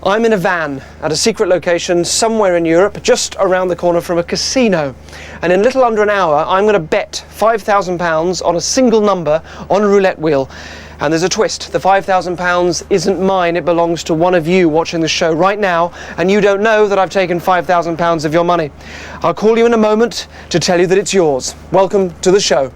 I'm in a van at a secret location somewhere in Europe, just around the corner from a casino. And in a little under an hour, I'm going to bet £5,000 on a single number on a roulette wheel. And there's a twist. The £5,000 isn't mine, it belongs to one of you watching the show right now, and you don't know that I've taken £5,000 of your money. I'll call you in a moment to tell you that it's yours. Welcome to the show.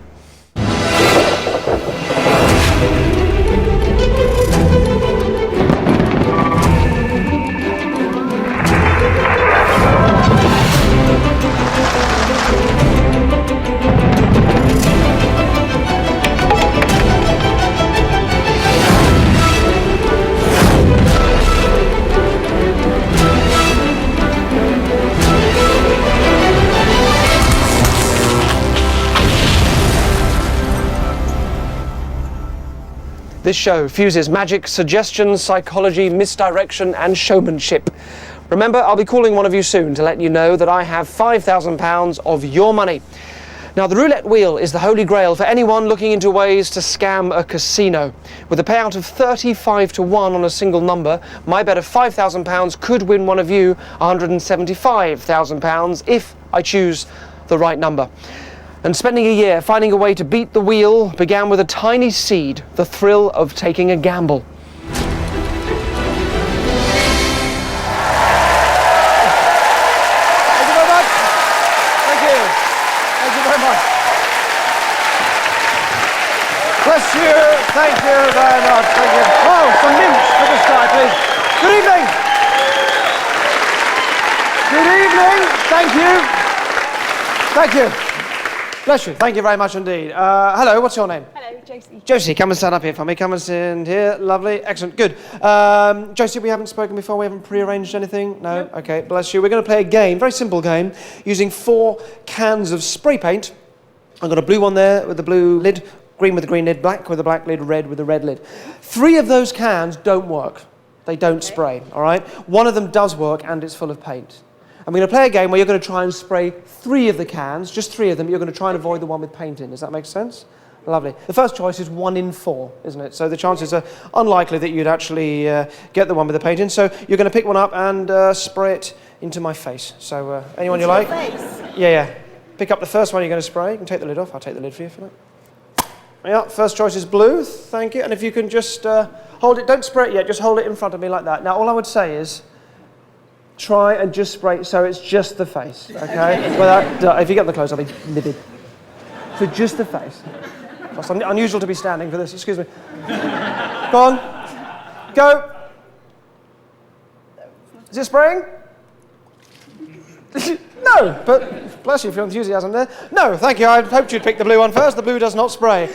This show fuses magic, suggestion, psychology, misdirection, and showmanship. Remember, I'll be calling one of you soon to let you know that I have £5,000 of your money. Now, the roulette wheel is the holy grail for anyone looking into ways to scam a casino. With a payout of 35 to 1 on a single number, my bet of £5,000 could win one of you £175,000 if I choose the right number. And spending a year finding a way to beat the wheel began with a tiny seed, the thrill of taking a gamble. Thank you very much. Thank you. Thank you very much. Bless you. Thank you very much. Thank you. Oh, some mints for this guy, please. Good evening. Good evening. Thank you. Thank you. Bless you. Thank you very much indeed. Hello, what's your name? Hello, Josie. Josie, come and stand up here for me. Come and stand here. Lovely. Excellent. Good. Josie, we haven't spoken before. We haven't prearranged anything? No? Okay, bless you. We're going to play a game, very simple game, using 4 cans of spray paint. I've got a blue one there with the blue lid, green with the green lid, black with the black lid, red with the red lid. 3 of those cans don't work. They don't spray, all right? One of them does work, and it's full of paint. I'm going to play a game where you're going to try and spray 3 of the cans, just 3 of them. You're going to try and avoid the one with paint in. Does that make sense? Lovely. The first choice is 1 in 4, isn't it? So the chances are unlikely that you'd actually get the one with the paint in. So you're going to pick one up and spray it into my face. So anyone you like? Face? Yeah. Pick up the first one you're going to spray. You can take the lid off. I'll take the lid for you if you like. Yeah, first choice is blue. Thank you. And if you can just hold it, don't spray it yet, just hold it in front of me like that. Now, all I would say is, try and just spray so it's just the face, okay? Well, if you get the close, I'll be livid. So just the face. It's unusual to be standing for this, excuse me. Go on. Go. Is it spraying? No, but bless you for your enthusiasm there. No, thank you. I hoped you'd pick the blue one first. The blue does not spray.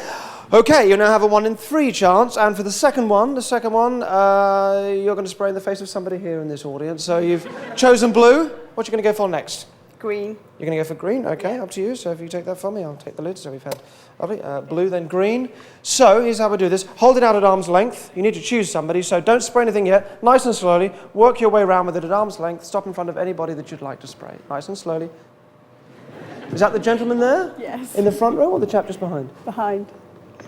Okay, you now have a 1 in 3 chance, and for the second one, you're going to spray in the face of somebody here in this audience. So you've chosen blue. What are you going to go for next? Green. You're going to go for green? Okay, up to you. So if you take that from me, I'll take the lid. So we've had lovely blue, then green. So here's how we do this. Hold it out at arm's length. You need to choose somebody, so don't spray anything yet. Nice and slowly. Work your way around with it at arm's length. Stop in front of anybody that you'd like to spray. Nice and slowly. Is that the gentleman there? Yes. In the front row or the chap just behind? Behind.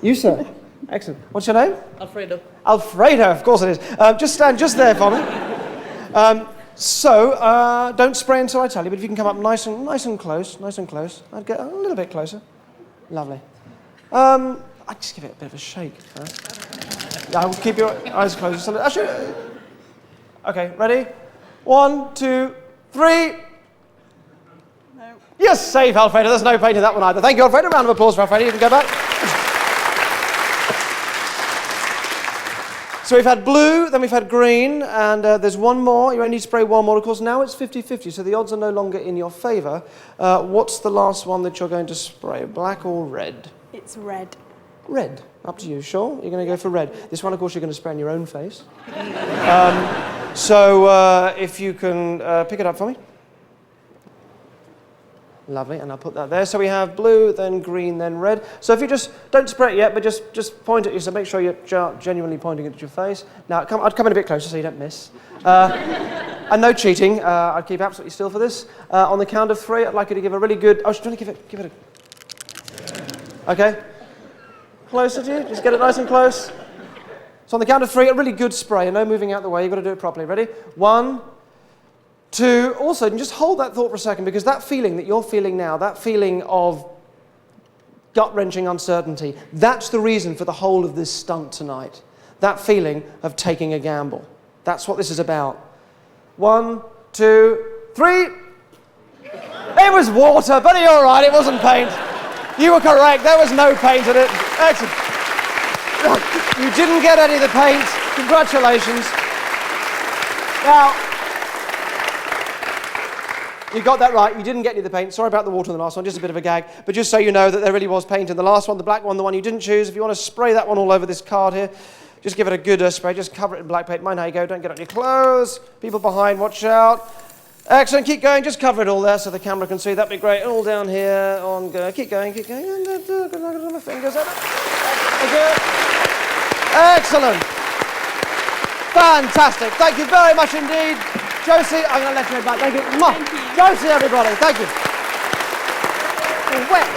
You, sir. Excellent. What's your name? Alfredo. Alfredo, of course it is. Just stand just there for me. Don't spray until I tell you, but if you can come up nice and close, I'd get a little bit closer. Lovely. I'd just give it a bit of a shake first. Yeah, I'll keep your eyes closed. Actually, okay, ready? 1, 2, 3. No. Yes, safe, Alfredo. There's no paint in that one either. Thank you, Alfredo. Round of applause for Alfredo. You can go back. So we've had blue, then we've had green, and there's one more. You only need to spray one more. Of course, now it's 50-50, so the odds are no longer in your favour. What's the last one that you're going to spray, black or red? It's red. Red. Up to you, sure? You're going to go for red. This one, of course, you're going to spray on your own face. If you can pick it up for me. Lovely, and I'll put that there. So we have blue, then green, then red. So if you just, don't spray it yet, but just point at you, so make sure you're genuinely pointing it at your face. Now, I'd come in a bit closer so you don't miss. And no cheating. I'd keep absolutely still for this. On the count of 3, I'd like you to give a really good, oh, do you want to give it a, okay? Closer to you, just get it nice and close. So on the count of 3, a really good spray, and no moving out the way. You've got to do it properly. Ready? 1, 2. Also, and just hold that thought for a second, because that feeling that you're feeling now, that feeling of gut-wrenching uncertainty, that's the reason for the whole of this stunt tonight. That feeling of taking a gamble. That's what this is about. 1, 2, 3. It was water, but you're all right, it wasn't paint. You were correct, there was no paint in it. Excellent. You didn't get any of the paint. Congratulations. Now, you got that right. You didn't get any of the paint. Sorry about the water in the last one, just a bit of a gag. But just so you know that there really was paint in the last one, the black one, the one you didn't choose. If you want to spray that one all over this card here, just give it a good spray. Just cover it in black paint. Mind how you go. Don't get on your clothes. People behind, watch out. Excellent. Keep going. Just cover it all there so the camera can see. That'd be great. All down here. On go. Keep going. Keep going. Good luck on my fingers. Excellent. Fantastic. Thank you very much indeed. Josie, I'm going to let you back. Thank you. Thank you. Josie, everybody. Thank you. You're wet.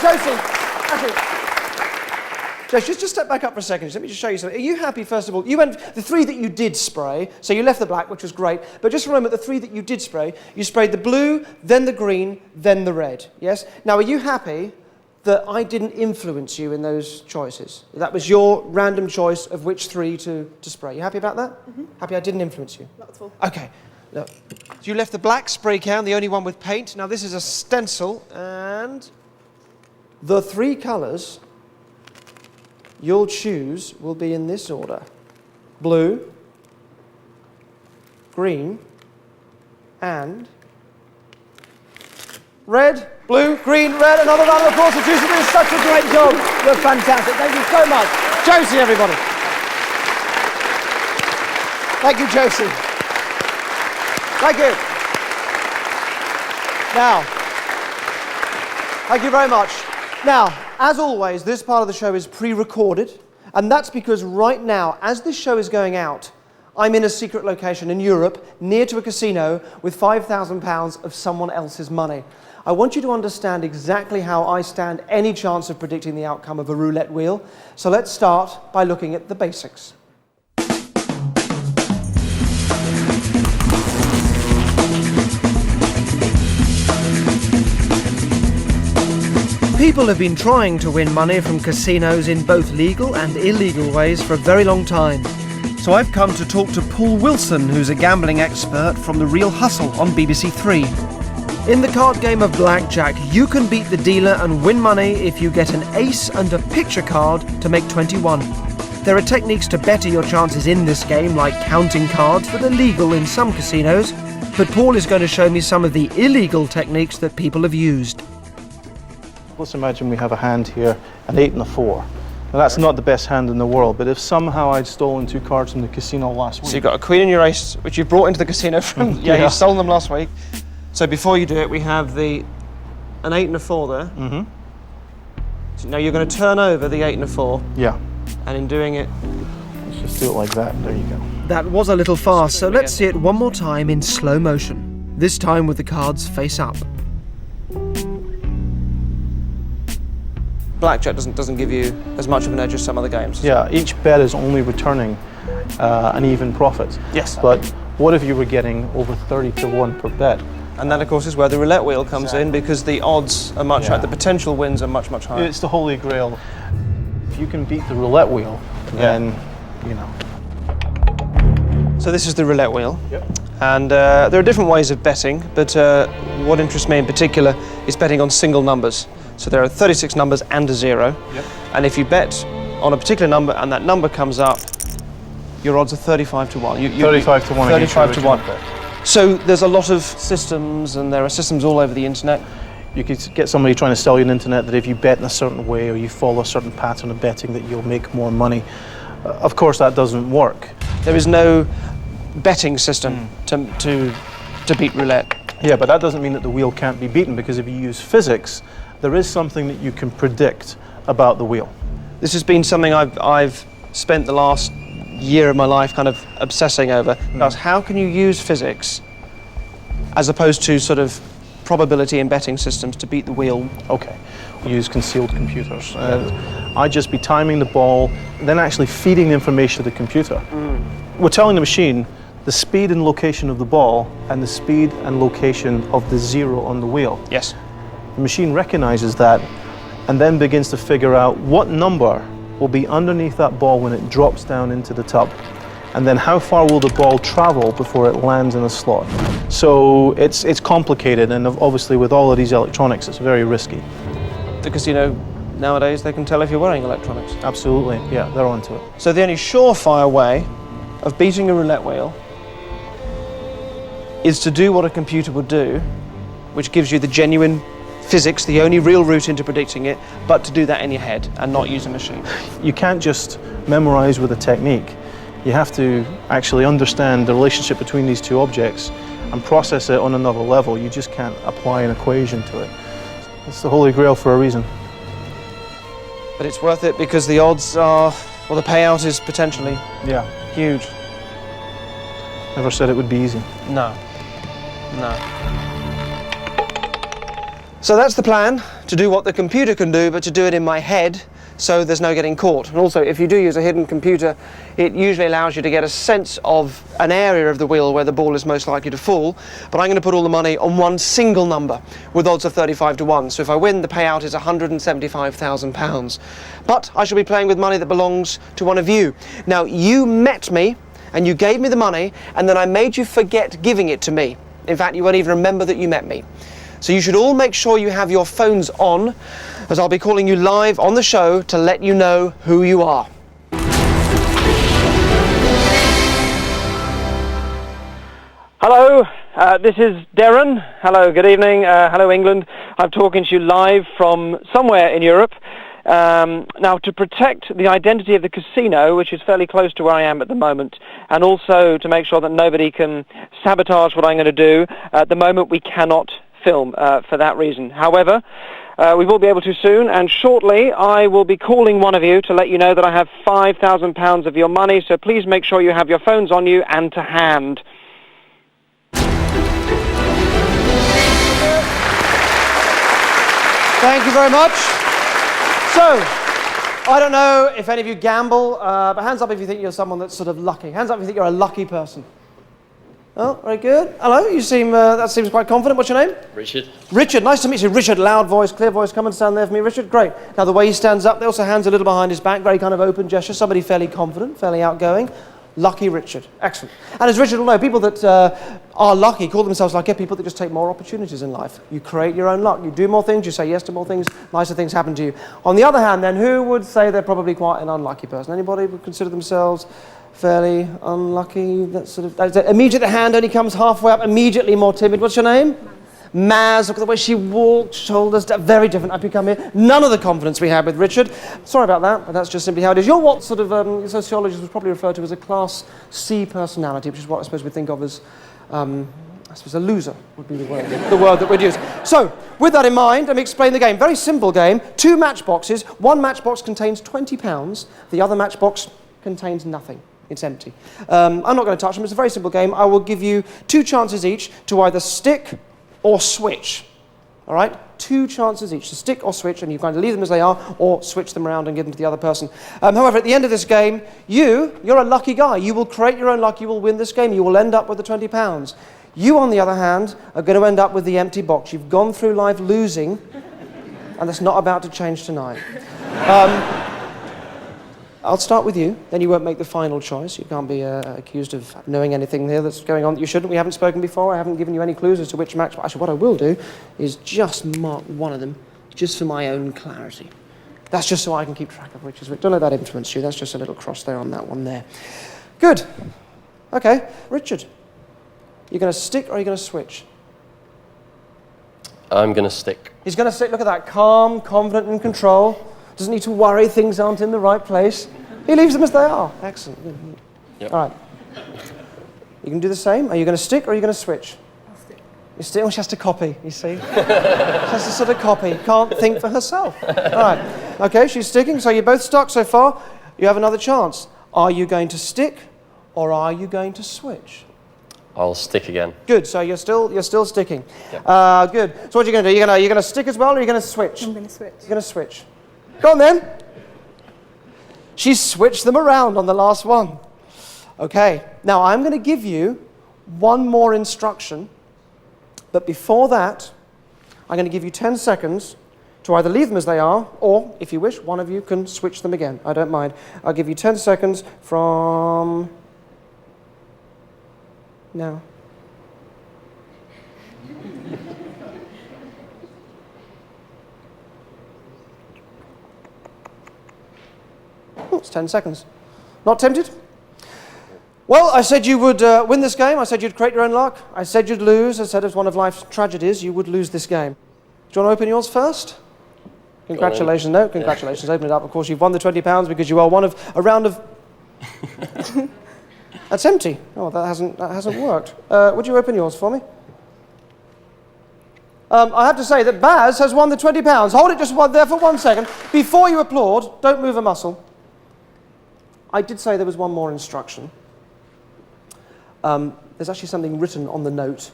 Josie, actually, Josie, just step back up for a second. Let me just show you something. Are you happy, first of all? You went the 3 that you did spray, so you left the black, which was great. But just remember, the 3 that you did spray, you sprayed the blue, then the green, then the red. Yes? Now, are you happy that I didn't influence you in those choices? That was your random choice of which 3 to spray. You happy about that? Mm-hmm. Happy I didn't influence you? Not at all. Okay. Look. So you left the black spray can, the only one with paint. Now this is a stencil, and the 3 colours you'll choose will be in this order. Blue, green, and red. Blue, green, red, another round of applause for Josie. You did such a great job. You're fantastic. Thank you so much. Josie, everybody. Thank you, Josie. Thank you. Now, thank you very much. Now, as always, this part of the show is pre-recorded, and that's because right now, as this show is going out, I'm in a secret location in Europe, near to a casino, with £5,000 of someone else's money. I want you to understand exactly how I stand any chance of predicting the outcome of a roulette wheel. So let's start by looking at the basics. People have been trying to win money from casinos in both legal and illegal ways for a very long time. So I've come to talk to Paul Wilson, who's a gambling expert from The Real Hustle on BBC 3. In the card game of blackjack, you can beat the dealer and win money if you get an ace and a picture card to make 21. There are techniques to better your chances in this game, like counting cards that are legal in some casinos, but Paul is going to show me some of the illegal techniques that people have used. Let's imagine we have a hand here, an 8 and a 4. Now that's not the best hand in the world, but if somehow I'd stolen 2 cards from the casino last week... So you've got a queen and your ace, which you brought into the casino from... yeah, you stole them last week. So before you do it, we have an 8 and a 4 there. Mm-hmm. So now you're going to turn over the 8 and a 4. Yeah. And in doing it... Let's just do it like that. There you go. That was a little fast, so let's see it one more time in slow motion. This time with the cards face up. Blackjack doesn't give you as much of an edge as some other games. Yeah, each bet is only returning an even profit. Yes. But what if you were getting over 30 to 1 per bet? And that, of course, is where the roulette wheel comes in, because the odds are much higher, the potential wins are much, much higher. It's the holy grail. If you can beat the roulette wheel, then, you know. So this is the roulette wheel. Yep. And there are different ways of betting, but what interests me in particular is betting on single numbers. So there are 36 numbers and a 0. Yep. And if you bet on a particular number and that number comes up, your odds are 35 to 1. 35 to 1. 35 to 1. So there's a lot of systems, and there are systems all over the internet. You could get somebody trying to sell you on the internet that if you bet in a certain way or you follow a certain pattern of betting that you'll make more money. Of course that doesn't work. There is no betting system to beat roulette. Yeah, but that doesn't mean that the wheel can't be beaten, because if you use physics, there is something that you can predict about the wheel. This has been something I've spent the last year of my life kind of obsessing over. That's how can you use physics as opposed to sort of probability and betting systems to beat the wheel? Okay. use concealed computers. I'd just be timing the ball, then actually feeding the information to the computer. We're telling the machine the speed and location of the ball and the speed and location of the zero on the wheel. Yes. The machine recognizes that and then begins to figure out what number will be underneath that ball when it drops down into the tub. And then how far will the ball travel before it lands in a slot. So it's complicated, and obviously with all of these electronics, it's very risky. The casino nowadays, they can tell if you're wearing electronics. Absolutely, yeah, they're onto it. So the only surefire way of beating a roulette wheel is to do what a computer would do, which gives you the genuine physics, the only real route into predicting it, but to do that in your head and not use a machine. You can't just memorize with a technique. You have to actually understand the relationship between these two objects and process it on another level. You just can't apply an equation to it. It's the Holy Grail for a reason. But it's worth it because the odds are, well, the payout is potentially huge. Never said it would be easy. No. No. So that's the plan, to do what the computer can do, but to do it in my head, so there's no getting caught. And also, if you do use a hidden computer, it usually allows you to get a sense of an area of the wheel where the ball is most likely to fall. But I'm going to put all the money on one single number, with odds of 35 to 1. So if I win, the payout is £175,000. But I shall be playing with money that belongs to one of you. Now, you met me, and you gave me the money, and then I made you forget giving it to me. In fact, you won't even remember that you met me. So you should all make sure you have your phones on, as I'll be calling you live on the show to let you know who you are. Hello, this is Derren. Hello, good evening. Hello, England. I'm talking to you live from somewhere in Europe. Now, to protect the identity of the casino, which is fairly close to where I am at the moment, and also to make sure that nobody can sabotage what I'm going to do, at the moment we cannot film for that reason. However, we will be able to soon, and shortly I will be calling one of you to let you know that I have £5,000 of your money, so please make sure you have your phones on you and to hand. Thank you very much. So, I don't know if any of you gamble, but hands up if you think you're someone that's sort of lucky. Hands up if you think you're a lucky person. Oh, very good. Hello, you seem, that seems quite confident. What's your name? Richard. Richard, nice to meet you. Richard, loud voice, clear voice. Come and stand there for me, Richard. Great. Now, the way he stands up, there also hands a little behind his back, very kind of open gesture. Somebody fairly confident, fairly outgoing. Lucky Richard. Excellent. And as Richard will know, people that are lucky call themselves lucky, people that just take more opportunities in life. You create your own luck. You do more things, you say yes to more things, nicer things happen to you. On the other hand, then, who would say they're probably quite an unlucky person? Anybody would consider themselves fairly unlucky? That sort of immediate, the hand only comes halfway up, immediately more timid. What's your name? Maz. Look at the way she walked, shoulders down, very different. I've become here. None of the confidence we had with Richard. Sorry about that, but that's just simply how it is. You're what sort of sociologists would probably refer to as a Class C personality, which is what I suppose we think of as, I suppose a loser would be the word that we'd use. So, with that in mind, let me explain the game. Very simple game. 2 matchboxes. One matchbox contains £20. The other matchbox contains nothing. It's empty. I'm not going to touch them. It's a very simple game. I will give you 2 chances each to either stick or switch. All right? 2 chances each to stick or switch, and you kind of leave them as they are, or switch them around and give them to the other person. However, at the end of this game, you're a lucky guy. You will create your own luck. You will win this game. You will end up with the £20. You, on the other hand, are going to end up with the empty box. You've gone through life losing, and that's not about to change tonight. I'll start with you, then you won't make the final choice. You can't be accused of knowing anything here that's going on that you shouldn't. We haven't spoken before. I haven't given you any clues as to which match. Actually, what I will do is just mark one of them, just for my own clarity. That's just so I can keep track of which is which. Don't let that influence you. That's just a little cross there on that one there. Good. Okay, Richard. You're going to stick or are you going to switch? I'm going to stick. He's going to stick. Look at that. Calm, confident, in control. Doesn't need to worry things aren't in the right place. He leaves them as they are. Excellent. Yep. All right. You can do the same. Are you going to stick or are you going to switch? I'll stick. You stick. Oh, she has to copy, you see. She has to sort of copy. Can't think for herself. All right. Okay, she's sticking. So you're both stuck so far. You have another chance. Are you going to stick or are you going to switch? I'll stick again. Good. So you're still sticking. Yeah. Good. So what are you going to do? You're going to stick as well, or are you going to switch? I'm going to switch. You're going to switch. Go on then. She switched them around on the last one. Okay. Now I'm going to give you one more instruction, but before that, I'm going to give you 10 seconds to either leave them as they are, or, if you wish, one of you can switch them again. I don't mind. I'll give you 10 seconds from now. Oh, it's 10 seconds. Not tempted? Well, I said you would win this game. I said you'd create your own luck. I said you'd lose. I said it's one of life's tragedies. You would lose this game. Do you want to open yours first? Congratulations. No, congratulations. Open it up. Of course, you've won the £20 because you are one of a round of... That's empty. Oh, that hasn't worked. Would you open yours for me? I have to say that Baz has won the £20. Hold it just there for 1 second. Before you applaud, don't move a muscle. I did say there was one more instruction. There's actually something written on the note.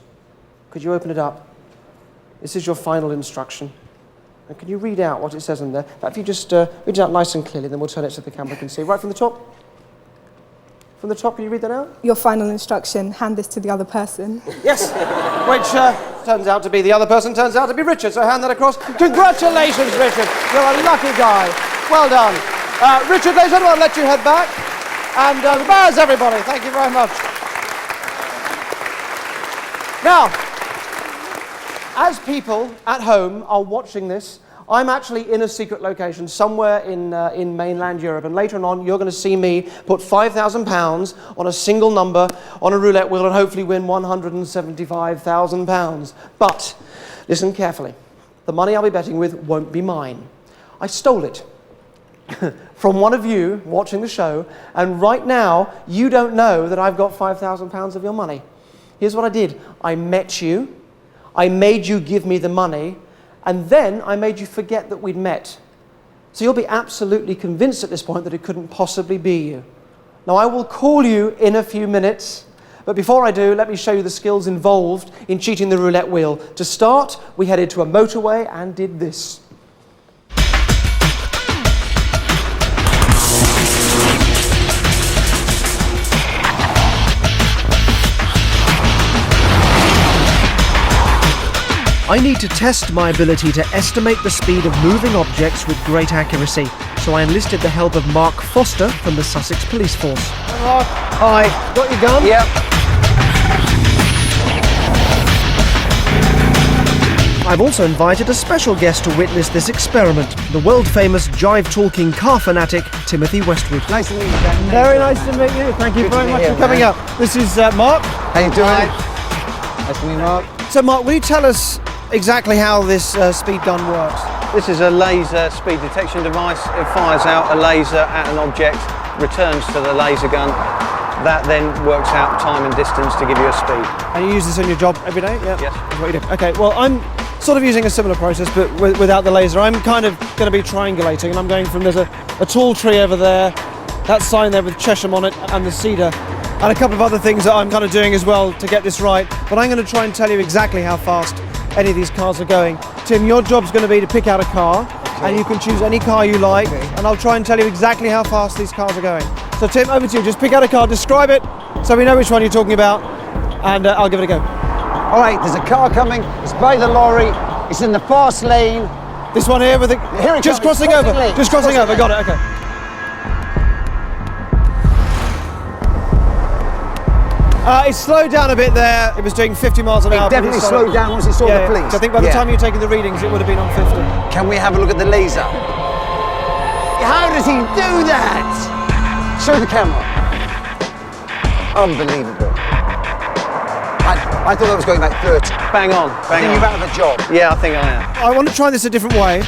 Could you open it up? This is your final instruction. And can you read out what it says in there? If you just read it out nice and clearly, then we'll turn it so the camera can see. Right from the top? From the top, can you read that out? Your final instruction, hand this to the other person. Yes, which turns out to be the other person, turns out to be Richard, so hand that across. Congratulations, Richard. You're a lucky guy. Well done. Richard, ladies and gentlemen, I'll let you head back. And Baz, everybody, thank you very much. Now, as people at home are watching this, I'm actually in a secret location somewhere in mainland Europe, and later on you're going to see me put £5,000 on a single number on a roulette wheel and hopefully win £175,000. But listen carefully, the money I'll be betting with won't be mine. I stole it from one of you watching the show, and right now you don't know that I've got £5,000 of your money. Here's what I did. I met you, I made you give me the money, and then I made you forget that we'd met. So you'll be absolutely convinced at this point that it couldn't possibly be you. Now I will call you in a few minutes, but before I do, let me show you the skills involved in cheating the roulette wheel. To start, we headed to a motorway and did this. I need to test my ability to estimate the speed of moving objects with great accuracy, so I enlisted the help of Mark Foster from the Sussex Police Force. Mark, hi. Got your gun? Yep. I've also invited a special guest to witness this experiment, the world-famous jive-talking car fanatic, Timothy Westwood. Nice to meet you, Dan. Very nice to meet you. Thank you very much for coming up. This is Mark. How you doing? Nice to meet you, Mark. So Mark, will you tell us exactly how this speed gun works? This is a laser speed detection device. It fires out a laser at an object, returns to the laser gun. That then works out time and distance to give you a speed. And you use this in your job every day? Yeah. Yes. That's what you do. Okay, well, I'm sort of using a similar process, but without the laser. I'm kind of going to be triangulating, and I'm going from, there's a tall tree over there, that sign there with Chesham on it, and the cedar, and a couple of other things that I'm kind of doing as well to get this right. But I'm going to try and tell you exactly how fast any of these cars are going. Tim, your job's going to be to pick out a car, and you can choose any car you like, and I'll try and tell you exactly how fast these cars are going. So Tim, over to you. Just pick out a car, describe it, so we know which one you're talking about, and I'll give it a go. All right, there's a car coming. It's by the lorry. It's in the fast lane. This one here with the... Here it just comes. crossing over. Lane. Just crossing over. Got it. Okay. It slowed down a bit there. It was doing 50 miles an hour. It definitely slowed down once it saw the police. So I think by the time you were taking the readings, it would have been on 50. Can we have a look at the laser? How does he do that? Show the camera. Unbelievable. I thought I was going like 30. Bang on, bang on. You're out of a job. Yeah, I think I am. I want to try this a different way.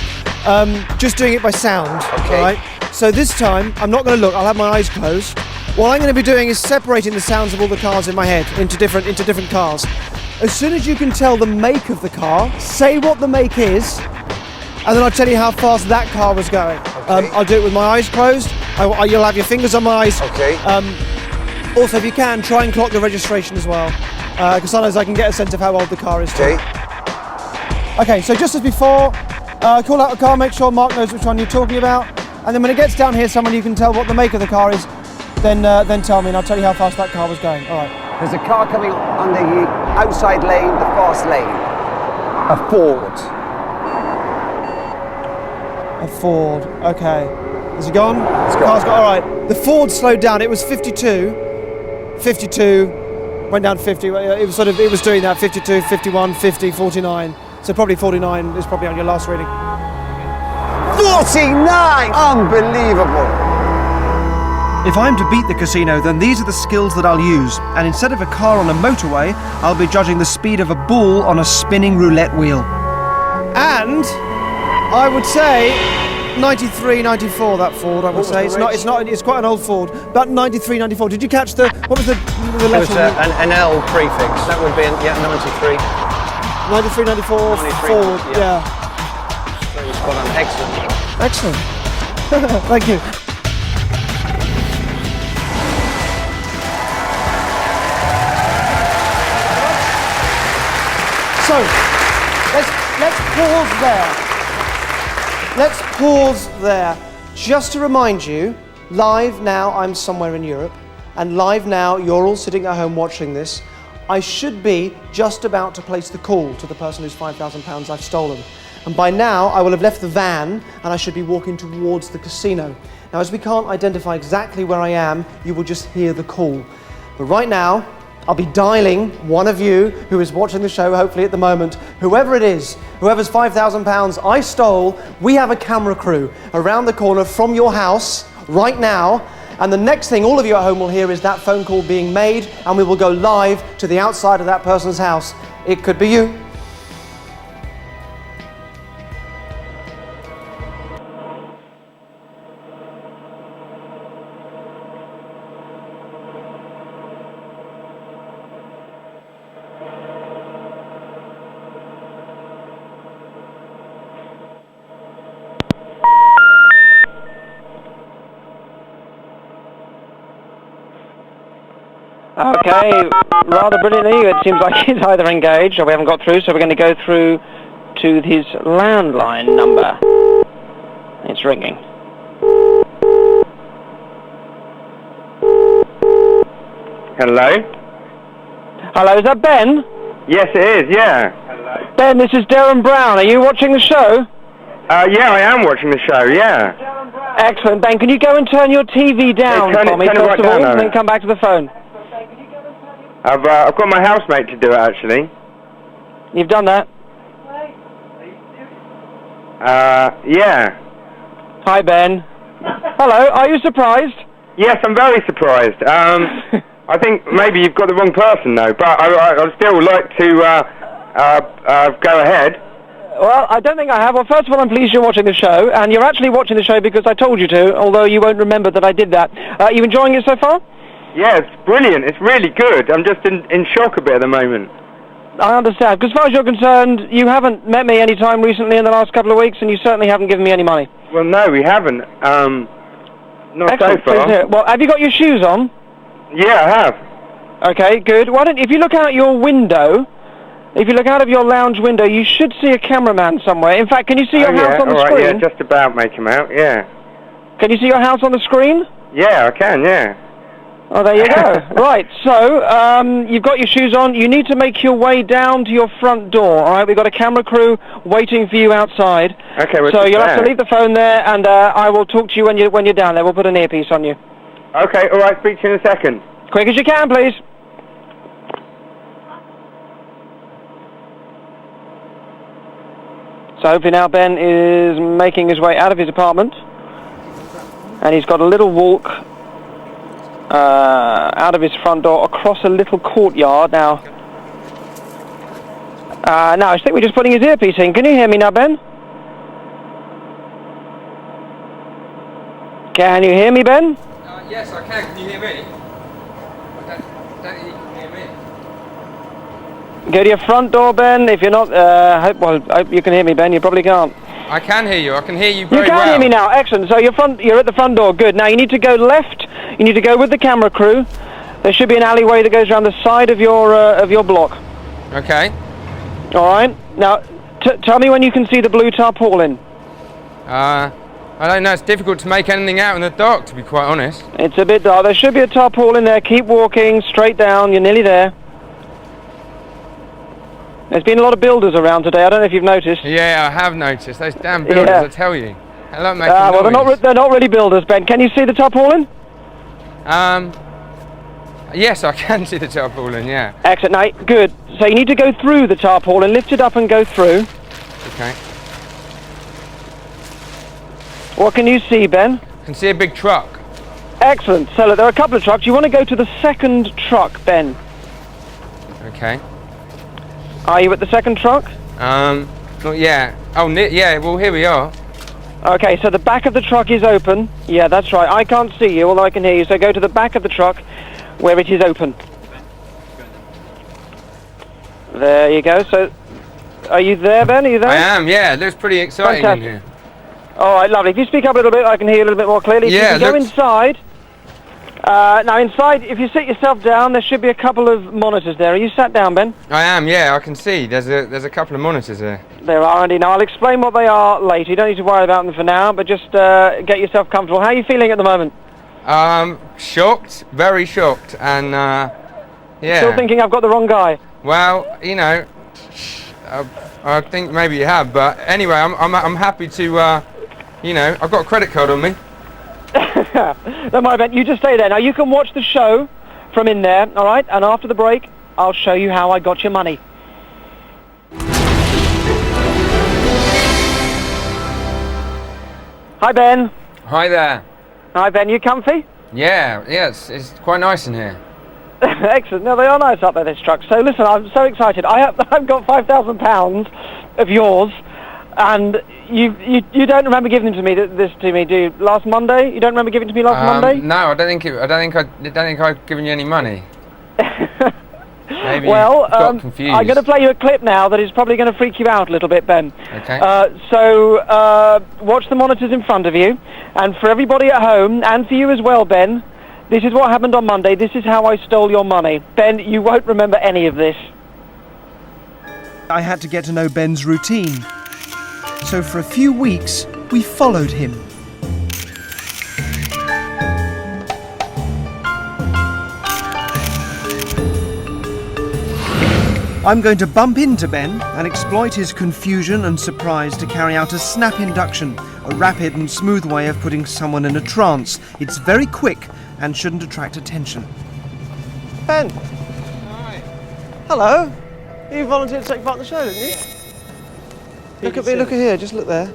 Just doing it by sound. Okay. All right? So this time, I'm not going to look. I'll have my eyes closed. What I'm going to be doing is separating the sounds of all the cars in my head into different cars. As soon as you can tell the make of the car, say what the make is, and then I'll tell you how fast that car was going. Okay. I'll do it with my eyes closed. You'll have your fingers on my eyes. Okay. Also, if you can, try and clock the registration as well. because sometimes I can get a sense of how old the car is too. Okay. Okay, so just as before, call out the car, make sure Mark knows which one you're talking about, and then when it gets down here, someone you can tell what the make of the car is, then tell me and I'll tell you how fast that car was going. All right. There's a car coming on the outside lane, the fast lane. A Ford. A Ford, okay. Has it gone? It's Car's gone. all right. The Ford slowed down. It was 52, went down 50. It was doing that, 52, 51, 50, 49. So probably 49 is probably on your last reading. 49! Unbelievable. If I'm to beat the casino, then these are the skills that I'll use. And instead of a car on a motorway, I'll be judging the speed of a bull on a spinning roulette wheel. And I would say 93, 94, that Ford, I would say. It's quite an old Ford. About 93, 94. Did you catch what was the letter? It was an L prefix. That would be, 93. 93, 94, 93, Ford, yeah. So it was spot on. Excellent. Excellent. Thank you. So, let's pause there. Let's pause there. Just to remind you, live now I'm somewhere in Europe, and live now you're all sitting at home watching this. I should be just about to place the call to the person whose £5,000 I've stolen. And by now I will have left the van and I should be walking towards the casino. Now, as we can't identify exactly where I am, you will just hear the call. But right now, I'll be dialing one of you who is watching the show, hopefully at the moment. Whoever it is, whoever's £5,000 I stole, we have a camera crew around the corner from your house right now. And the next thing all of you at home will hear is that phone call being made, and we will go live to the outside of that person's house. It could be you. Okay, rather brilliantly, it seems like he's either engaged or we haven't got through, so we're going to go through to his landline number. It's ringing. Hello? Hello, is that Ben? Yes, it is, yeah. Ben, this is Derren Brown. Are you watching the show? Yeah, I am watching the show, yeah. Excellent, Ben. Can you go and turn your TV down for me, turn it first right of all, down, and then Owen. come back to the phone? I've got my housemate to do it, actually. You've done that? Yeah. Hi, Ben. Hello, are you surprised? Yes, I'm very surprised. I think maybe you've got the wrong person, though, but I'd still like to go ahead. Well, I don't think I have. Well, first of all, I'm pleased you're watching the show, and you're actually watching the show because I told you to, although you won't remember that I did that. You enjoying it so far? Yeah, it's brilliant. It's really good. I'm just in shock a bit at the moment. I understand. Because as far as you're concerned, you haven't met me any time recently in the last couple of weeks, and you certainly haven't given me any money. Well, no, we haven't. Not Excellent. so far. Well, have you got your shoes on? Yeah, I have. Okay, good. Why don't, if you look out your window, if you look out of your lounge window, you should see a cameraman somewhere. In fact, can you see your house on the all right, screen? yeah, just about make him out, yeah. Can you see your house on the screen? Yeah, I can, yeah. Oh, there you go. Right, so you've got your shoes on. You need to make your way down to your front door, all right? We've got a camera crew waiting for you outside. Okay, we're so just you'll have to there. leave the phone there, and I will talk to you when you're down there. We'll put an earpiece on you. Okay, all right, speak to you in a second. Quick as you can, please. So hopefully now Ben is making his way out of his apartment, and he's got a little walk out of his front door across a little courtyard. Now I think we're just putting his earpiece in. Can you hear me now, Ben? Can you hear me, Ben? Yes, I can. Can you hear me? I don't think you can hear me. Go to your front door, Ben. If you're not, I hope you can hear me, Ben. You probably can't. I can hear you. I can hear you very You can well. hear me now. Excellent. So you're at the front door. Good. Now you need to go left. You need to go with the camera crew There should be an alleyway that goes around the side of your block. Okay. All right. Now, tell me when you can see the blue tarpaulin. I don't know. It's difficult to make anything out in the dark, to be quite honest. It's a bit dark. There should be a tarpaulin there. Keep walking straight down. You're nearly there. There's been a lot of builders around today. I don't know if you've noticed. Yeah, I have noticed. Those damn builders, I tell you. They love making well, noise. they're not really builders, Ben. Can you see the tarpaulin? Yes, I can see the tarpaulin, yeah. Excellent. Now, good. So you need to go through the tarpaulin, lift it up and go through. Okay. What can you see, Ben? I can see a big truck. Excellent. So look, there are a couple of trucks. You want to go to the second truck, Ben. Okay. Are you at the second truck? Not yet. Oh, yeah, well, here we are. Okay, so the back of the truck is open. Yeah, that's right. I can't see you, although I can hear you. So go to the back of the truck where it is open. There you go. So, are you there, Ben? Are you there? I am, yeah. It looks pretty exciting Fantastic. in here. All right, lovely. If you speak up a little bit, I can hear you a little bit more clearly. If Yeah, you can go inside. Now, inside, if you sit yourself down, there should be a couple of monitors there. Are you sat down, Ben? I am, yeah. I can see. There's a couple of monitors there. There are, indeed. Now, I'll explain what they are later. You don't need to worry about them for now, but just get yourself comfortable. How are you feeling at the moment? Shocked, very shocked, and yeah. Still thinking I've got the wrong guy? Well, you know, I think maybe you have, but anyway, I'm happy to, you know, I've got a credit card on me. Don't mind, Ben. You just stay there. Now, you can watch the show from in there, all right? And after the break, I'll show you how I got your money. Hi, Ben. Hi there. Hi, Ben. You comfy? Yeah, it's quite nice in here. Excellent. No, they are nice up there, this truck. So, listen, I'm so excited. I've got £5,000 of yours, and you don't remember giving them to me, do you? Last Monday? You don't remember giving it to me last Monday? No, I don't think I've given you any money. Maybe well, you got confused. I'm going to play you a clip now that is probably going to freak you out a little bit, Ben. Okay. So watch the monitors in front of you, and for everybody at home, and for you as well, Ben, this is what happened on Monday. This is how I stole your money. Ben, you won't remember any of this. I had to get to know Ben's routine. So for a few weeks, we followed him. I'm going to bump into Ben and exploit his confusion and surprise to carry out a snap induction, a rapid and smooth way of putting someone in a trance. It's very quick and shouldn't attract attention. Ben! Hi. Hello! You volunteered to take part in the show, didn't you? Look at me, look at here, just look there.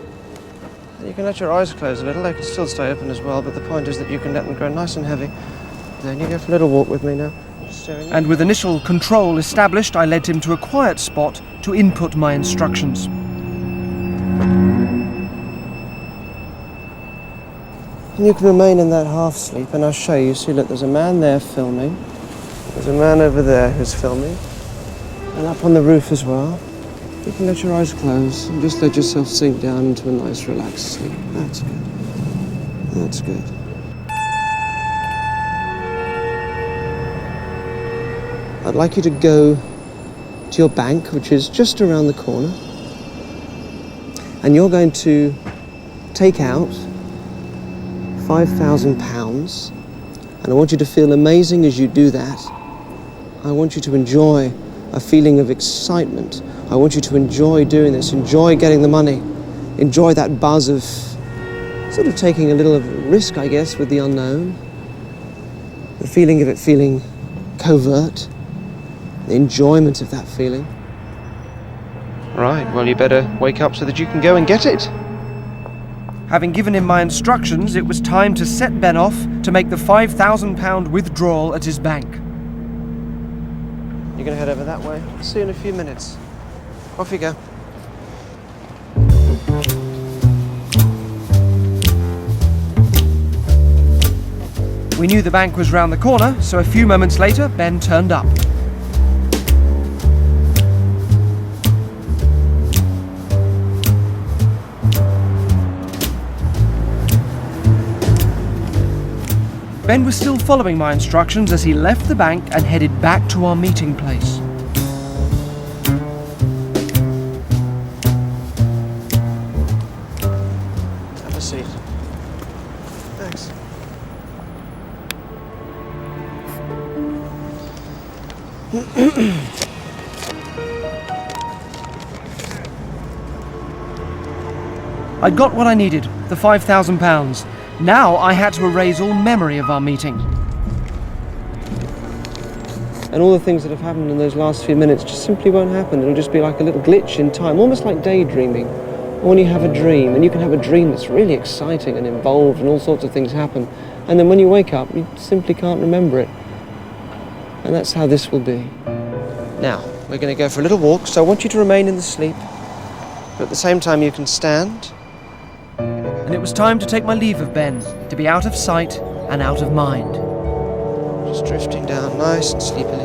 You can let your eyes close a little, they can still stay open as well, but the point is that you can let them grow nice and heavy. Then you go for a little walk with me now. And with initial control established, I led him to a quiet spot to input my instructions. And you can remain in that half sleep and I'll show you. See, look, there's a man there filming. There's a man over there who's filming. And up on the roof as well. You can let your eyes close and just let yourself sink down into a nice relaxed sleep. That's good. That's good. I'd like you to go to your bank, which is just around the corner, and you're going to take out £5,000, and I want you to feel amazing as you do that. I want you to enjoy a feeling of excitement. I want you to enjoy doing this, enjoy getting the money, enjoy that buzz of sort of taking a little of a risk, I guess, with the unknown, the feeling of it feeling covert, the enjoyment of that feeling. Right, well, you better wake up so that you can go and get it. Having given him my instructions, it was time to set Ben off to make the £5,000 withdrawal at his bank. You're going to head over that way. I'll see you in a few minutes. Off you go. We knew the bank was round the corner, so a few moments later, Ben turned up. Ben was still following my instructions as he left the bank and headed back to our meeting place. Have a seat. Thanks. I'd got what I needed, the £5,000. Now I had to erase all memory of our meeting. And all the things that have happened in those last few minutes just simply won't happen. It'll just be like a little glitch in time, almost like daydreaming. Or when you have a dream, and you can have a dream that's really exciting and involved and all sorts of things happen. And then when you wake up, you simply can't remember it. And that's how this will be. Now, we're going to go for a little walk, so I want you to remain in the sleep. But at the same time, you can stand. And it was time to take my leave of Ben, to be out of sight and out of mind. Just drifting down nice and sleepily.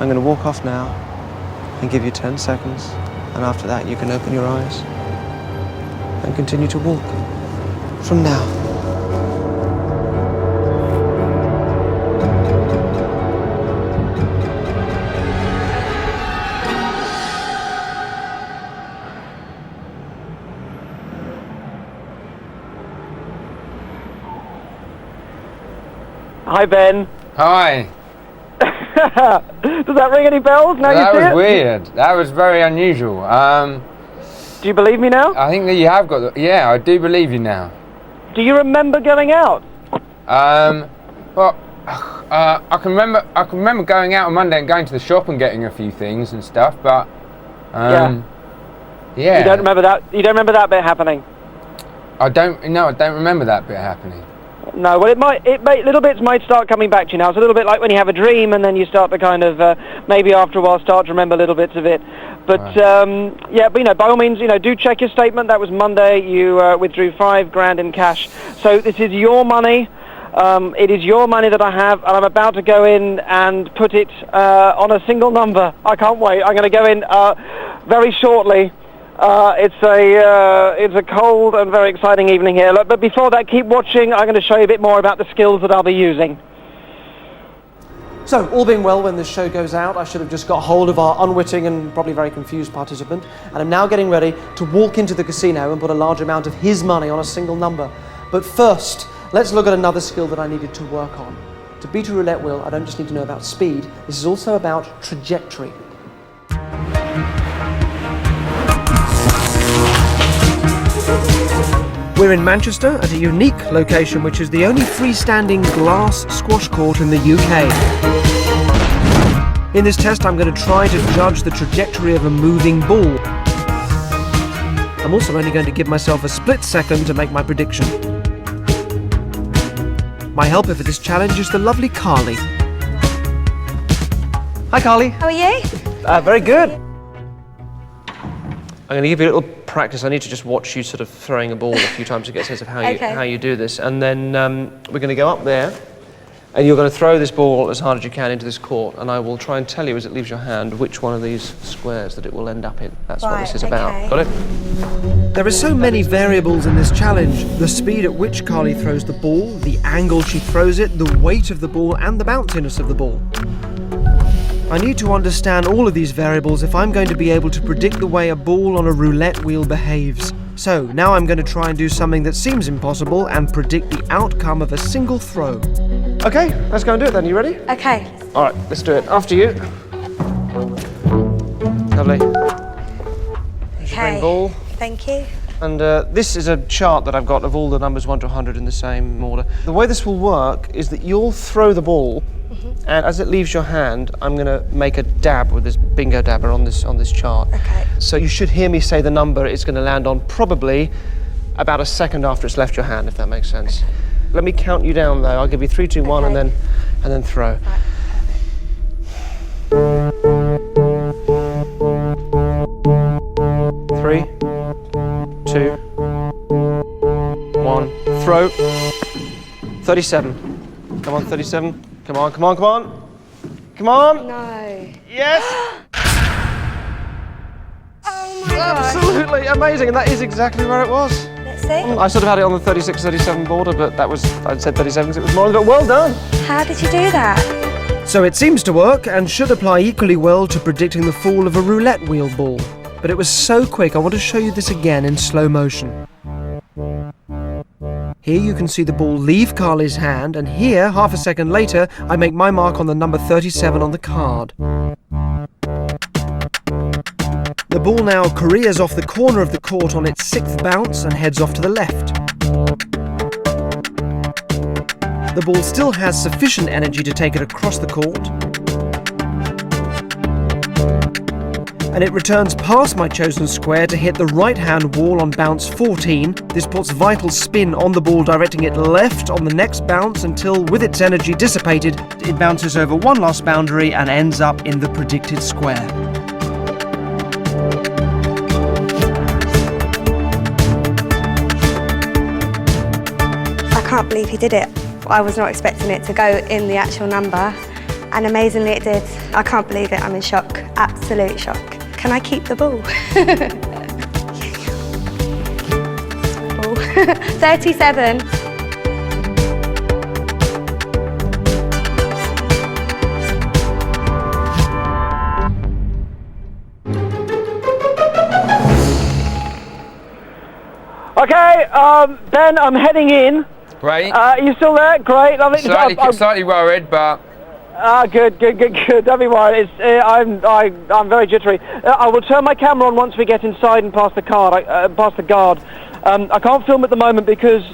I'm going to walk off now and give you 10 seconds. And after that, you can open your eyes and continue to walk from now. Hi, Ben. Hi. Does that ring any bells? Now That you see was it? weird. That was very unusual. Do you believe me now? I think that you have got. Yeah, I do believe you now. Do you remember going out? Well, I can remember going out on Monday and going to the shop and getting a few things and stuff, but yeah. You don't remember that? You don't remember that bit happening? I don't remember that bit happening. No, well, little bits might start coming back to you now. It's a little bit like when you have a dream and then you start to kind of, maybe after a while, start to remember little bits of it. But, right. yeah, but, by all means, do check your statement. That was Monday. You withdrew $5,000 in cash. So this is your money. It is your money that I have, and I'm about to go in and put it on a single number. I can't wait. I'm going to go in very shortly. It's a cold and very exciting evening here. But before that, keep watching. I'm going to show you a bit more about the skills that I'll be using. So, all being well, when this show goes out, I should have just got hold of our unwitting and probably very confused participant, and I'm now getting ready to walk into the casino and put a large amount of his money on a single number. But first, let's look at another skill that I needed to work on. To beat a roulette wheel, I don't just need to know about speed, this is also about trajectory. We're in Manchester at a unique location which is the only freestanding glass squash court in the UK. In this test I'm going to try to judge the trajectory of a moving ball. I'm also only going to give myself a split second to make my prediction. My helper for this challenge is the lovely Carly. Hi Carly. How are you? Very good. I'm going to give you a little practice. I need to just watch you sort of throwing a ball a few times to get a sense of how you do this. And then we're going to go up there, and you're going to throw this ball as hard as you can into this court, and I will try and tell you as it leaves your hand which one of these squares that it will end up in. That's what this is about. Got it? There are so many variables in this challenge. The speed at which Carly throws the ball, the angle she throws it, the weight of the ball, and the bounciness of the ball. I need to understand all of these variables if I'm going to be able to predict the way a ball on a roulette wheel behaves. So, now I'm going to try and do something that seems impossible and predict the outcome of a single throw. Okay, let's go and do it then. You ready? Okay. All right, let's do it. After you. Lovely. There's your green ball. Thank you. And this is a chart that I've got of all the numbers 1 to 100 in the same order. The way this will work is that you'll throw the ball, and as it leaves your hand, I'm going to make a dab with this bingo dabber on this chart. Okay. So you should hear me say the number it's going to land on probably about a second after it's left your hand, if that makes sense. Okay. Let me count you down though. I'll give you 3, 2, 1, and then throw. Right. 3, 2, 1, throw. 37. Come on, 37. Come on, come on, come on. Come on. No. Yes. Oh my gosh. Absolutely amazing, and that is exactly where it was. Let's see? I sort of had it on the 36-37 border, but that was, I'd said 37 because it was more than well done. How did you do that? So it seems to work and should apply equally well to predicting the fall of a roulette wheel ball. But it was so quick, I want to show you this again in slow motion. Here you can see the ball leave Carly's hand, and here, half a second later, I make my mark on the number 37 on the card. The ball now careers off the corner of the court on its 6th bounce and heads off to the left. The ball still has sufficient energy to take it across the court, and it returns past my chosen square to hit the right-hand wall on bounce 14. This puts vital spin on the ball, directing it left on the next bounce until, with its energy dissipated, it bounces over one last boundary and ends up in the predicted square. I can't believe he did it. I was not expecting it to go in the actual number, and amazingly it did. I can't believe it, I'm in shock, absolute shock. Can I keep the ball? 37. Okay, Ben, I'm heading in. Great. You still there? Great, lovely. Slightly worried, but... Good. Don't be worried. I'm very jittery. I will turn my camera on once we get inside and past the guard. I can't film at the moment because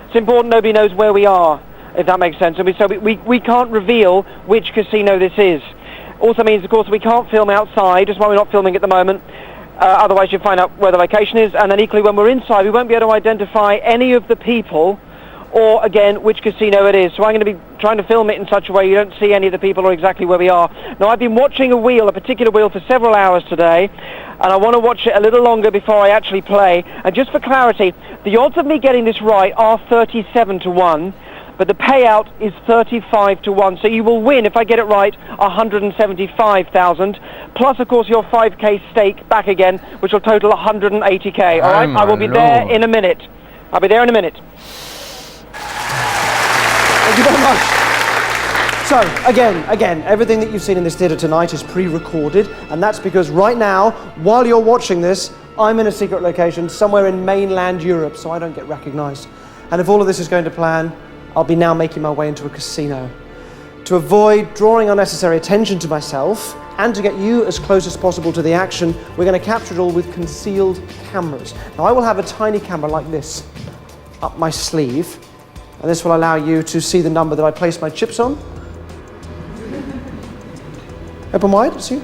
it's important nobody knows where we are, if that makes sense. So we can't reveal which casino this is. Also means, of course, we can't film outside, just why we're not filming at the moment. Otherwise you'll find out where the location is, and then equally when we're inside we won't be able to identify any of the people or, again, which casino it is. So I'm going to be trying to film it in such a way you don't see any of the people or exactly where we are. Now, I've been watching a particular wheel, for several hours today, and I want to watch it a little longer before I actually play. And just for clarity, the odds of me getting this right are 37 to 1, but the payout is 35 to 1. So you will win, if I get it right, 175,000, plus, of course, your 5k stake back again, which will total 180k. All right? I will be there in a minute. I'll be there in a minute. Thank you very much. So, again, everything that you've seen in this theatre tonight is pre-recorded, and that's because right now, while you're watching this, I'm in a secret location somewhere in mainland Europe, so I don't get recognised. And if all of this is going to plan, I'll be now making my way into a casino. To avoid drawing unnecessary attention to myself, and to get you as close as possible to the action, we're going to capture it all with concealed cameras. Now, I will have a tiny camera like this up my sleeve, and this will allow you to see the number that I place my chips on. Open wide, see?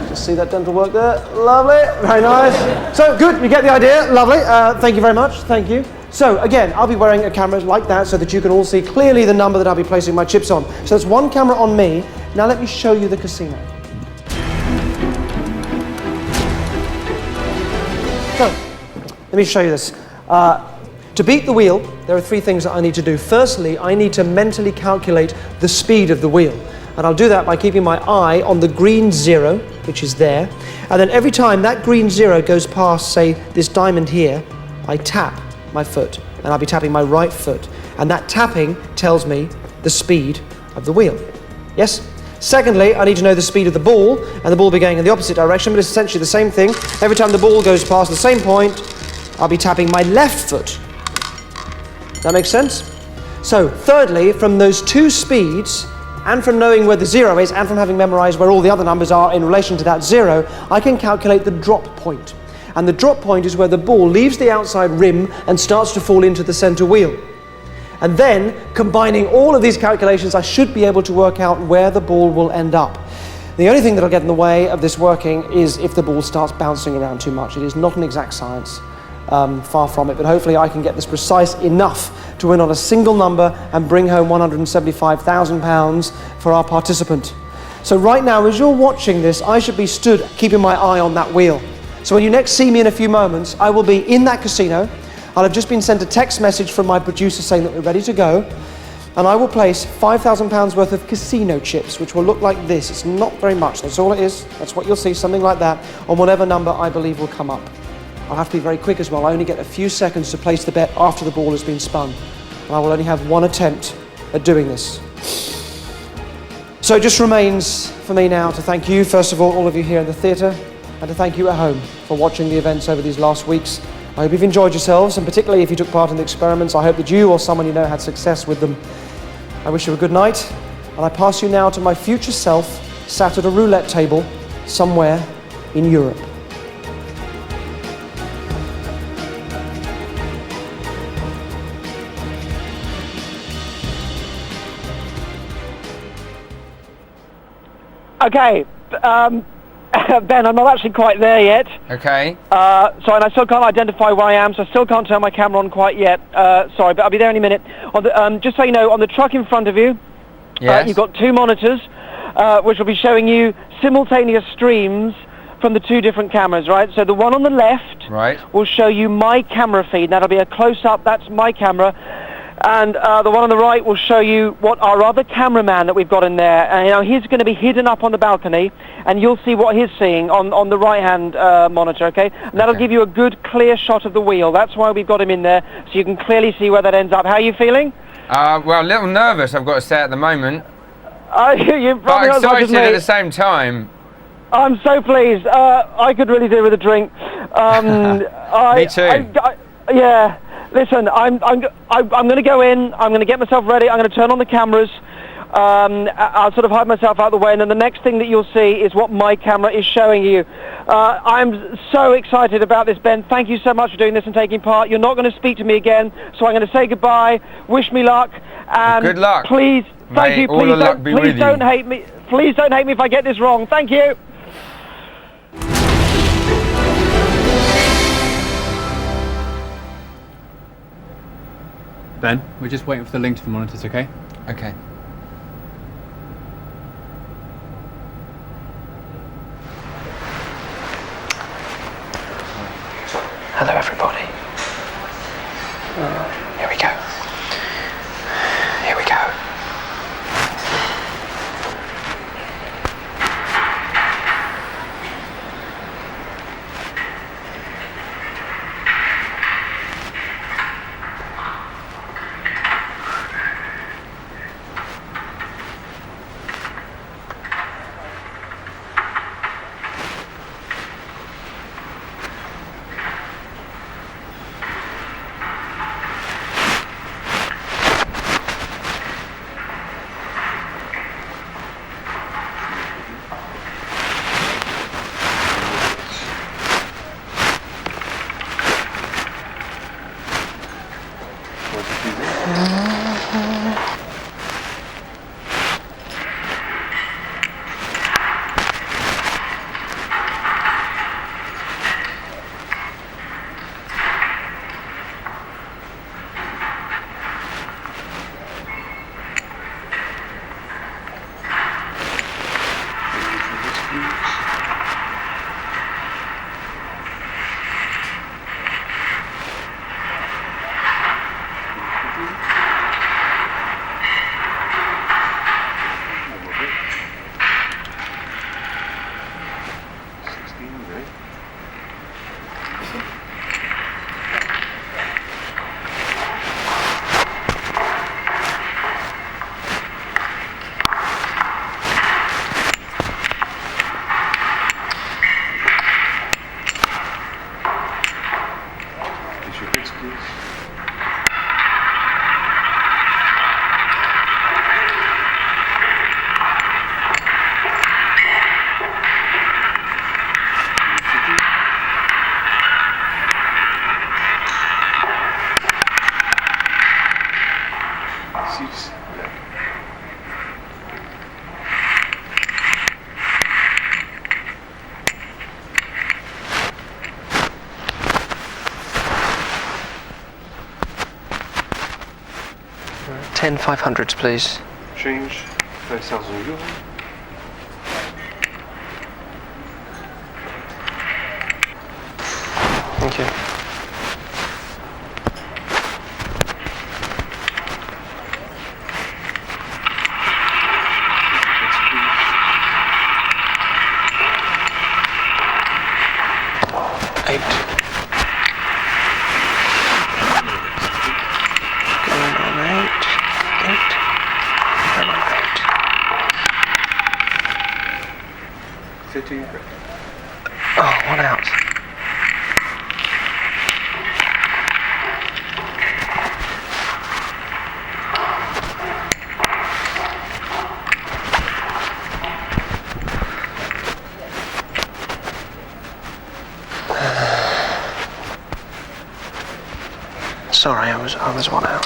Just see that dental work there. Lovely, very nice. So, good, you get the idea, lovely. Thank you very much, thank you. So, again, I'll be wearing a camera like that so that you can all see clearly the number that I'll be placing my chips on. So there's one camera on me. Now let me show you the casino. So, let me show you this. To beat the wheel, there are three things that I need to do. Firstly, I need to mentally calculate the speed of the wheel. And I'll do that by keeping my eye on the green 0, which is there. And then every time that green 0 goes past, say, this diamond here, I tap my foot. And I'll be tapping my right foot. And that tapping tells me the speed of the wheel. Yes? Secondly, I need to know the speed of the ball, and the ball will be going in the opposite direction, but it's essentially the same thing. Every time the ball goes past the same point, I'll be tapping my left foot. That makes sense? So, thirdly, from those two speeds, and from knowing where the 0 is, and from having memorized where all the other numbers are in relation to that 0, I can calculate the drop point. And the drop point is where the ball leaves the outside rim and starts to fall into the center wheel. And then, combining all of these calculations, I should be able to work out where the ball will end up. The only thing that'll get in the way of this working is if the ball starts bouncing around too much. It is not an exact science. Far from it, but hopefully I can get this precise enough to win on a single number and bring home £175,000 for our participant. So right now, as you're watching this, I should be stood keeping my eye on that wheel. So when you next see me in a few moments, I will be in that casino. I'll have just been sent a text message from my producer saying that we're ready to go, and I will place £5,000 worth of casino chips, which will look like this. It's not very much, that's all it is. That's what you'll see, something like that, on whatever number I believe will come up. I'll have to be very quick as well. I only get a few seconds to place the bet after the ball has been spun. And I will only have one attempt at doing this. So it just remains for me now to thank you, first of all of you here in the theatre, and to thank you at home for watching the events over these last weeks. I hope you've enjoyed yourselves, and particularly if you took part in the experiments, I hope that you or someone you know had success with them. I wish you a good night, and I pass you now to my future self, sat at a roulette table somewhere in Europe. Okay, Ben, I'm not actually quite there yet. Okay. Sorry, and I still can't identify where I am, so I still can't turn my camera on quite yet. Sorry, but I'll be there any minute. On the, just so you know, on the truck in front of you, Yes. you've got two monitors, which will be showing you simultaneous streams from the two different cameras, right? So the one on the left will show you my camera feed. That'll be a close-up, that's my camera. And the one on the right will show you what our other cameraman that we've got in there. And you know, he's going to be hidden up on the balcony, and you'll see what he's seeing on the right-hand monitor, okay? And that'll give you a good, clear shot of the wheel. That's why we've got him in there, so you can clearly see where that ends up. How are you feeling? Well, a little nervous, I've got to say, at the moment. You're But probably not as much as excited me. at the same time. I'm so pleased. I could really do with a drink. Me too. Yeah. Listen, I'm going to go in. I'm going to get myself ready. I'm going to turn on the cameras. I'll sort of hide myself out of the way, and then the next thing that you'll see is what my camera is showing you. I'm so excited about this, Ben. Thank you so much for doing this and taking part. You're not going to speak to me again, so I'm going to say goodbye. Wish me luck. And good luck. Please, thank you. All the luck be with you. Please don't hate me. Please don't hate me if I get this wrong. Thank you. Ben, we're just waiting for the link to the monitors, okay? Okay. Hello, everybody. Here we go. Here we go. Ten 500s, please. Change 5,000 euros. Thank you. Eight. 15. Oh, one out. Sorry, I was one out.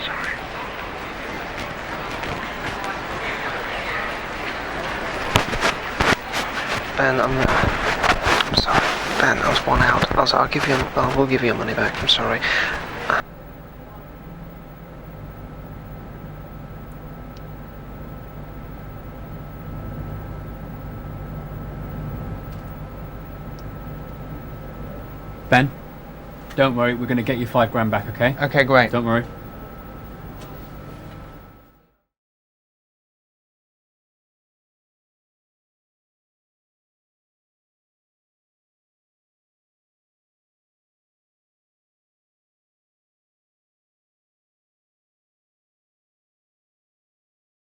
Sorry. Ben, I'm sorry. Ben, I was one out. I will give you your money back. I'm sorry. Ben, don't worry, we're going to get you £5 grand back, okay? Okay, great. Don't worry.